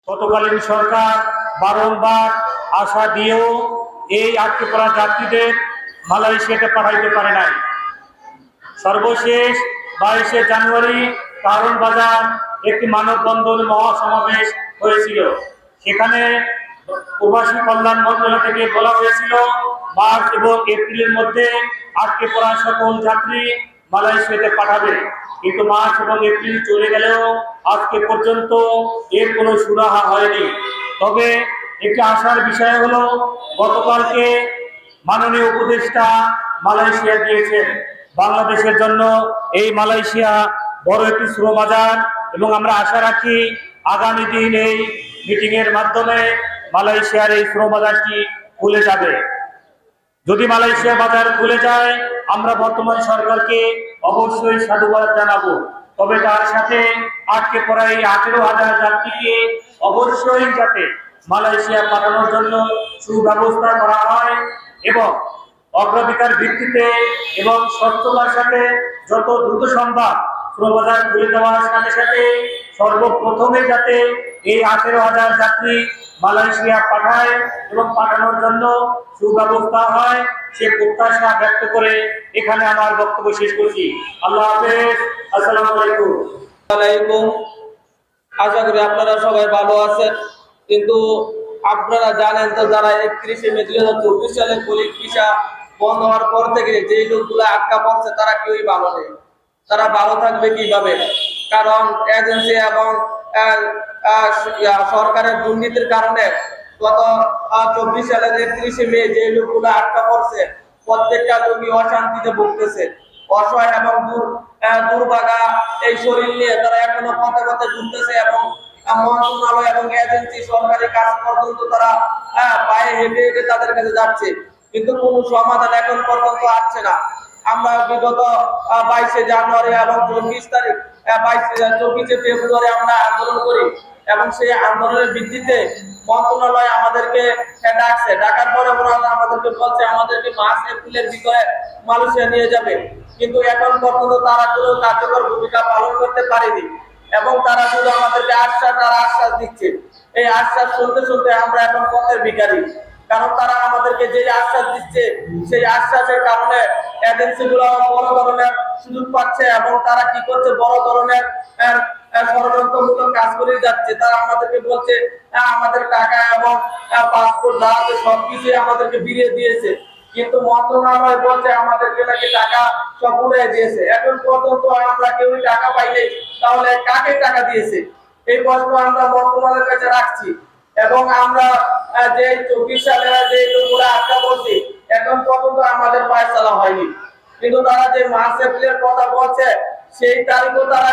তৎকালীন সরকার বারংবার আশা দিয়েও এই আটকে পড়া যাত্রীদের মালয়েশিয়াতে পাঠাইতে পারে নাই। সর্বশেষ 22শে জানুয়ারি কারণ বাজার একটি মানববন্ধন মহাসমাবেশ হয়েছিল। সেখানে প্রবাসী কল্যাণ মন্ত্রণালয় থেকে বলা হয়েছিল মার্চ এবং এপ্রিলের মধ্যে আটকে পড়া সকল যাত্রী মালয়েশিয়াতে পাঠাবে। কিন্তু মার্চ এবং এপ্রিল চলে গেলেও আজকে পর্যন্ত এর কোনো সুরাহা হয়নি। তবে একটি আশার বিষয় হলো গতকালকে মাননীয় উপদেষ্টা মালয়েশিয়া গিয়েছেন। বাংলাদেশের জন্য এই মালয়েশিয়া বড় একটি শ্রমবাজার এবং আমরা আশা রাখি আগামী দিন এই মিটিং এর মাধ্যমে মালয়েশিয়ার এই শ্রমবাজারটি খুলে যাবে। যদি মালয়েশিয়া বাজার খুলে যায় আমরা বর্তমান সরকারকে অবশ্যই সাধুবাদ জানাবো। তবে তার সাথে আটকে পড়া এই 18,000 যাত্রীকে অবশ্যই যাতে মালয়েশিয়া পাঠানোর জন্য সুব্যবস্থা করা হয় এবং অগ্রাধিকার ভিত্তিতে এবং স্বচ্ছতার সাথে যত দ্রুত সম্ভব শ্রমবাজার খুলে দেওয়ার সাথে সাথে সর্বপ্রথমে যাতে এই 18,000 যাত্রী মালয়েশিয়া পাঠায় এবং পাঠানোর জন্য সুব্যবস্থা হয় সে প্রত্যাশা ব্যক্ত করে এখানে আমার বক্তব্য শেষ করছি। আল্লাহ হাফেজ। আসসালামু আলাইকুম। আশা করি আপনারা সবাই ভালো আছেন। কিন্তু আপনারা জানেন তো, যারা 31শে মে 2024 সালে পলিট ভিসা বন্ধ হওয়ার পর থেকে যে লোকগুলো আটকা পড়ছে তারা কেউই ভালো নেই। তারা ভালো থাকবে কিভাবে? কারণ এজেন্সি এবং সরকারের দুর্নীতির কারণে গত 24 সালের 31শে মে যে লোকগুলো আটকা পড়ছে প্রত্যেকটা লোকই অশান্তিতে ভুগতেছে। অসহায় এবং দুর্ভাগা এই শরীর নিয়ে তারা এখনো পথে পথে ঘুরতেছে এবং মন্ত্রণালয় এবং এজেন্সি সরকারি কাজ পর্যন্ত তারা পায়ে হেঁটে হেঁটে তাদের কাছে যাচ্ছে, কিন্তু কোনো সমাধান এখন পর্যন্ত আসছে না। আমরা বিগত 22শে জানুয়ারি এবং 24শে ফেব্রুয়ারি আমরা আন্দোলন করি এবং সেই আন্দোলনের ভিত্তিতে মন্ত্রণালয় আমাদেরকে ডাকছে। ডাকার পরে ওরা আমাদেরকে বলছে আমাদেরকে মার্চ এপ্রিলের ভিতরে মালয়েশিয়া নিয়ে যাবে, কিন্তু এখন পর্যন্ত তারা কোনো কার্যকর ভূমিকা পালন করতে পারেনি এবং তারা শুধু আমাদেরকে আশ্বাস দিচ্ছে। এই আশ্বাস শুনতে শুনতে আমরা এখন পথের ভিখারি। কারণ তারা আমাদেরকে যে আশ্বাস দিচ্ছে সেই আশ্বাসের কারণে এজেন্সিগুলো বড় ধরনের সুযোগ পাচ্ছে এবং তারা কি করছে, বড় ধরনের ষড়যন্ত্রমূলক কাজ করে যাচ্ছে। তারা আমাদেরকে বলছে আমাদের টাকা এবং পাসপোর্ট যা আছে সবকিছু আমাদেরকে ফিরিয়ে দিয়েছে, কিন্তু মন্ত্রণালয় বলছে আমাদেরকে নাকি টাকা সব উড়ে দিয়েছে। এখন পর্যন্ত আমরা কেউই টাকা পাইনি, তাহলে কাকে টাকা দিয়েছে এই প্রশ্ন আমরা মন্ত্রণালয়ের কাছে রাখছি। এবং আমরা যে 24 সালে যে লোকগুলো আটকা পড়ছি এখন পর্যন্ত আমাদের ফয়সালা হয়নি, কিন্তু তারা যে মার্চ এপ্রিলের কথা বলছে সেই তারিখও তারা